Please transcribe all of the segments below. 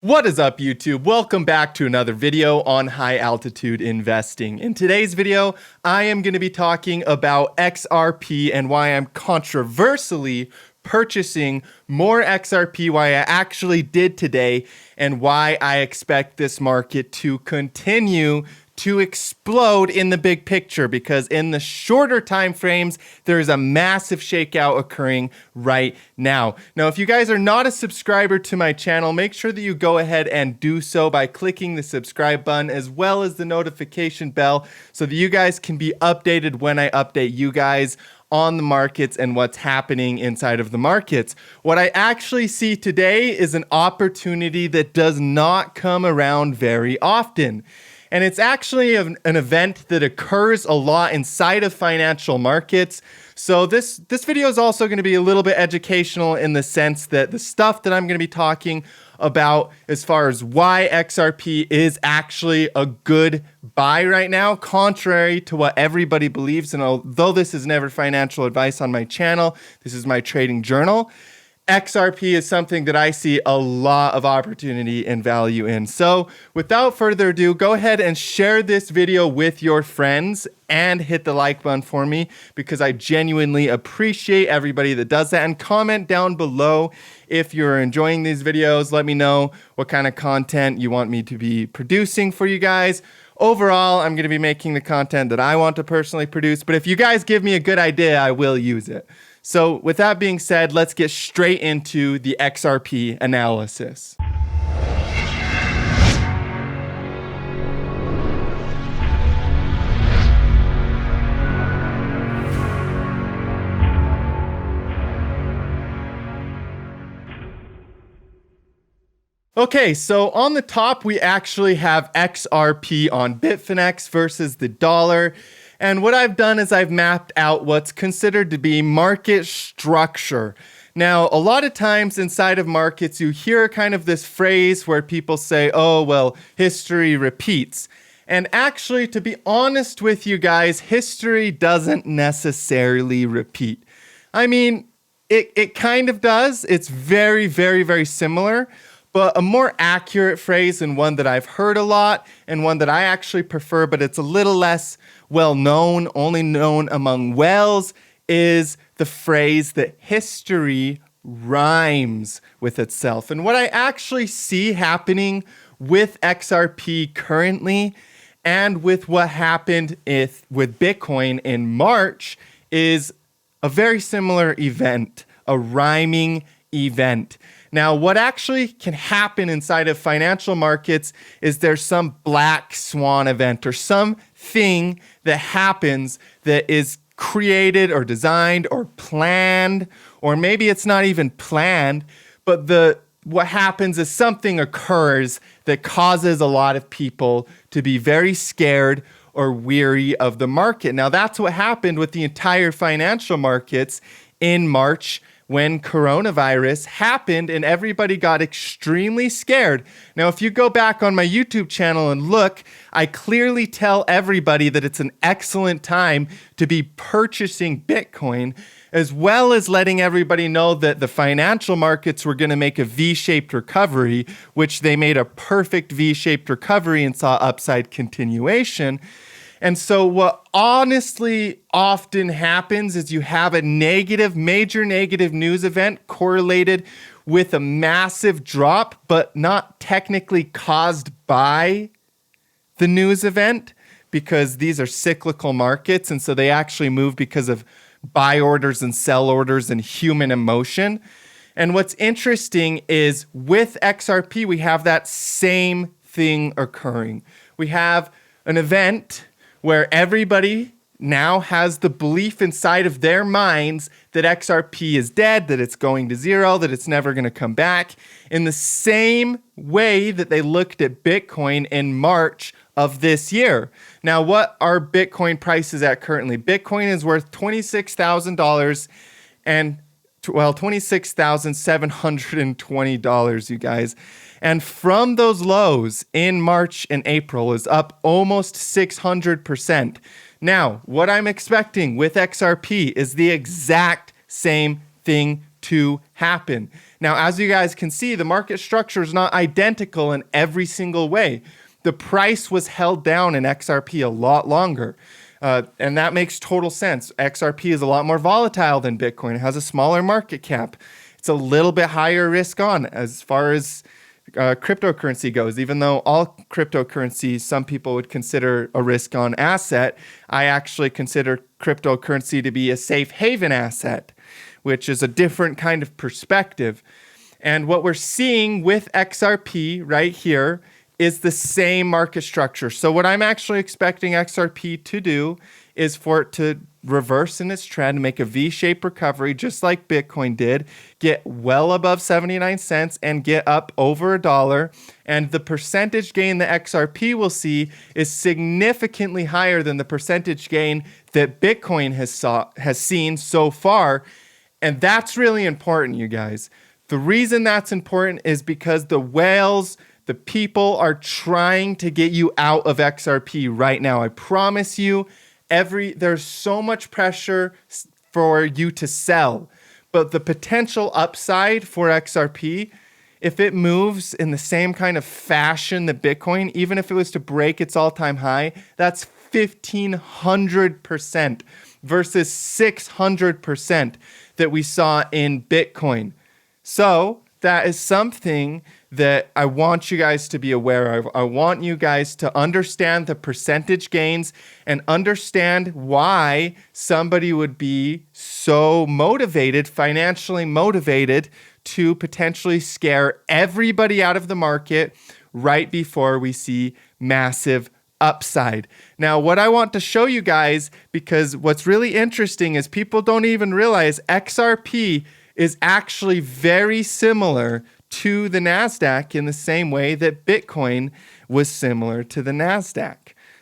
What is up, YouTube? Welcome back to another video on high altitude investing. In today's video, I am going to be talking about XRP and why I'm controversially purchasing more XRP, why I actually did today, and why I expect this market to continue to explode in the big picture, because in the shorter time frames, there is a massive shakeout occurring right now. Now, if you guys are not a subscriber to my channel, make sure that you go ahead and do so by clicking the subscribe button as well as the notification bell so that you guys can be updated when I update you guys on the markets and what's happening inside of the markets. What I actually see today is an opportunity that does not come around very often. And it's actually an event that occurs a lot inside of financial markets. So this video is also going to be a little bit educational in the sense that the stuff that I'm going to be talking about as far as why XRP is actually a good buy right now, contrary to what everybody believes. And although this is never financial advice on my channel, this is my trading journal. XRP is something that I see a lot of opportunity and value in. So without further ado, go ahead and share this video with your friends and hit the like button for me, because I genuinely appreciate everybody that does that. And comment down below if you're enjoying these videos. Let me know what kind of content you want me to be producing for you guys. Overall, I'm going to be making the content that I want to personally produce, but if you guys give me a good idea, I will use it. So with that being said, let's get straight into the XRP analysis. Okay, so on the top, we actually have XRP on Bitfinex versus the dollar. And what I've done is I've mapped out what's considered to be market structure. Now, a lot of times inside of markets, you hear kind of this phrase where people say, oh, well, history repeats. And actually, to be honest with you guys, history doesn't necessarily repeat. I mean, it kind of does. It's very, very, very similar. But a more accurate phrase, and one that I've heard a lot and one that I actually prefer, but it's a little less well known, only known among whales, is the phrase that history rhymes with itself. And what I actually see happening with XRP currently and with what happened with Bitcoin in March is a very similar event, a rhyming event. Now, what actually can happen inside of financial markets is there's some black swan event or something that happens that is created or designed or planned, or maybe it's not even planned, but what happens is something occurs that causes a lot of people to be very scared or weary of the market. Now, that's what happened with the entire financial markets in March when coronavirus happened and everybody got extremely scared. Now, if you go back on my YouTube channel and look, I clearly tell everybody that it's an excellent time to be purchasing Bitcoin, as well as letting everybody know that the financial markets were going to make a V-shaped recovery, which they made a perfect V-shaped recovery and saw upside continuation. And so what honestly often happens is you have a major negative news event correlated with a massive drop, but not technically caused by the news event, because these are cyclical markets. And so they actually move because of buy orders and sell orders and human emotion. And what's interesting is with XRP, we have that same thing occurring. We have an event where everybody now has the belief inside of their minds that XRP is dead, that it's going to zero, that it's never going to come back, in the same way that they looked at Bitcoin in March of this year. Now, what are Bitcoin prices at currently? Bitcoin is worth $26,000 and $26,720, you guys. And from those lows in March and April is up almost 600%. Now, what I'm expecting with XRP is the exact same thing to happen. Now, as you guys can see, the market structure is not identical in every single way. The price was held down in XRP a lot longer. And that makes total sense. XRP is a lot more volatile than Bitcoin. It has a smaller market cap. It's a little bit higher risk on as far as cryptocurrency goes. Even though all cryptocurrency, some people would consider a risk on asset, I actually consider cryptocurrency to be a safe haven asset, which is a different kind of perspective. And what we're seeing with XRP right here is the same market structure. So what I'm actually expecting XRP to do is for it to reverse in its trend, make a V-shaped recovery just like Bitcoin did, get well above 79 cents and get up over $1. And the percentage gain that XRP will see is significantly higher than the percentage gain that Bitcoin has seen so far. And that's really important, you guys. The reason that's important is because the whales, the people are trying to get you out of XRP right now. I promise you, there's so much pressure for you to sell. But the potential upside for XRP, if it moves in the same kind of fashion that Bitcoin, even if it was to break its all-time high, that's 1,500% versus 600% that we saw in Bitcoin. So that is something that I want you guys to be aware of. I want you guys to understand the percentage gains and understand why somebody would be so motivated, financially motivated, to potentially scare everybody out of the market right before we see massive upside. Now, what I want to show you guys, because what's really interesting is people don't even realize XRP is actually very similar to the NASDAQ in the same way that Bitcoin was similar to the NASDAQ.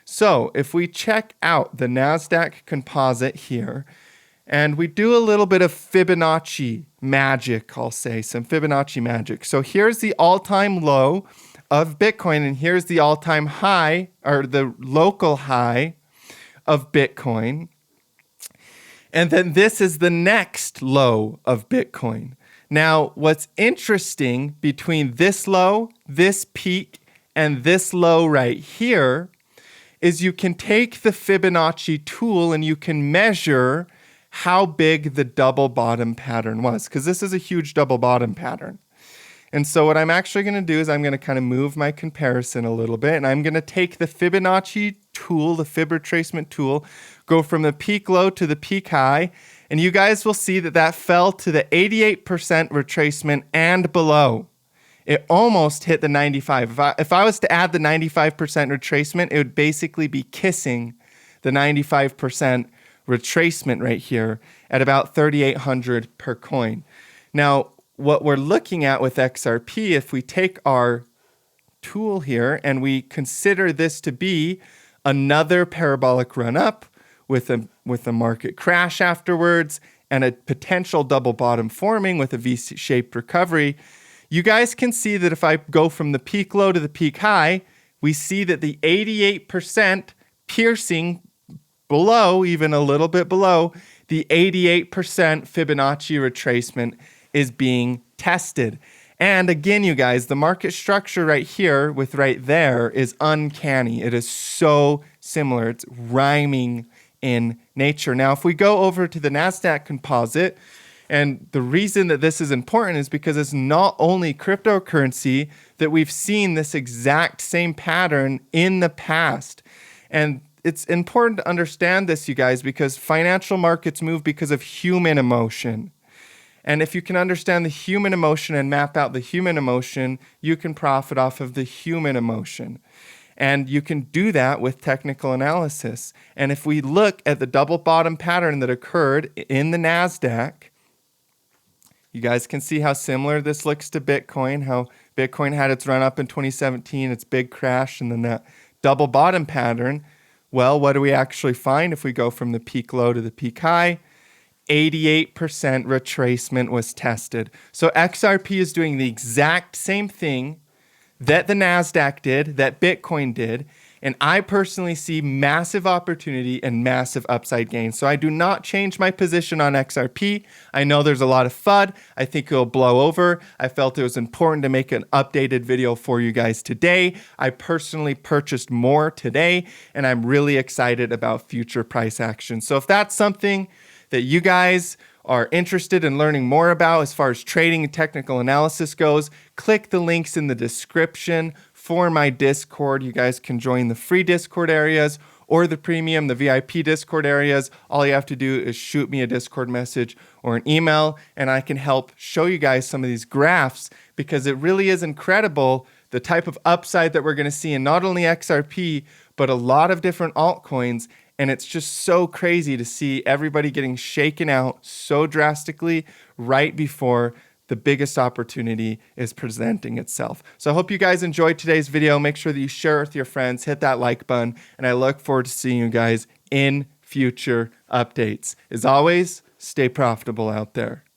So if we check out the NASDAQ composite here, and we do a little bit of Fibonacci magic, I'll say, some Fibonacci magic. So here's the all-time low of Bitcoin, and here's the all-time high, or the local high of Bitcoin. And then this is the next low of Bitcoin. Now, what's interesting between this low, this peak, and this low right here is you can take the Fibonacci tool and you can measure how big the double bottom pattern was, because this is a huge double bottom pattern. And so what I'm actually going to do is I'm going to kind of move my comparison a little bit, and I'm going to take the Fibonacci tool, the Fib retracement tool, go from the peak low to the peak high, and you guys will see that that fell to the 88% retracement and below. It almost hit the 95. If I was to add the 95% retracement, it would basically be kissing the 95% retracement right here at about 3,800 per coin. Now, what we're looking at with XRP, if we take our tool here and we consider this to be another parabolic run up with a market crash afterwards and a potential double bottom forming with a V-shaped recovery, you guys can see that if I go from the peak low to the peak high, we see that the 88% piercing below, even a little bit below, the 88% Fibonacci retracement is being tested. And again, you guys, the market structure right here with right there is uncanny. It is so similar. It's rhyming in nature. Now, if we go over to the NASDAQ composite, and the reason that this is important is because it's not only cryptocurrency that we've seen this exact same pattern in the past. And it's important to understand this, you guys, because financial markets move because of human emotion. And if you can understand the human emotion and map out the human emotion, you can profit off of the human emotion. And you can do that with technical analysis. And if we look at the double bottom pattern that occurred in the NASDAQ, you guys can see how similar this looks to Bitcoin, how Bitcoin had its run up in 2017, its big crash, and then that double bottom pattern. Well, what do we actually find if we go from the peak low to the peak high? 88% retracement was tested. So XRP is doing the exact same thing that the NASDAQ did, that Bitcoin did, And I personally see massive opportunity and massive upside gains. So I do not change my position on XRP. I know there's a lot of FUD. I think it'll blow over. I felt it was important to make an updated video for you guys today. I personally purchased more today, and I'm really excited about future price action. So if that's something that you guys are interested in learning more about as far as trading and technical analysis goes, click the links in the description for my Discord. You guys can join the free Discord areas or the premium, the VIP Discord areas. All you have to do is shoot me a Discord message or an email, and I can help show you guys some of these graphs, because it really is incredible the type of upside that we're going to see in not only XRP, but a lot of different altcoins. And it's just so crazy to see everybody getting shaken out so drastically right before the biggest opportunity is presenting itself. So I hope you guys enjoyed today's video. Make sure that you share it with your friends, hit that like button, and I look forward to seeing you guys in future updates. As always, stay profitable out there.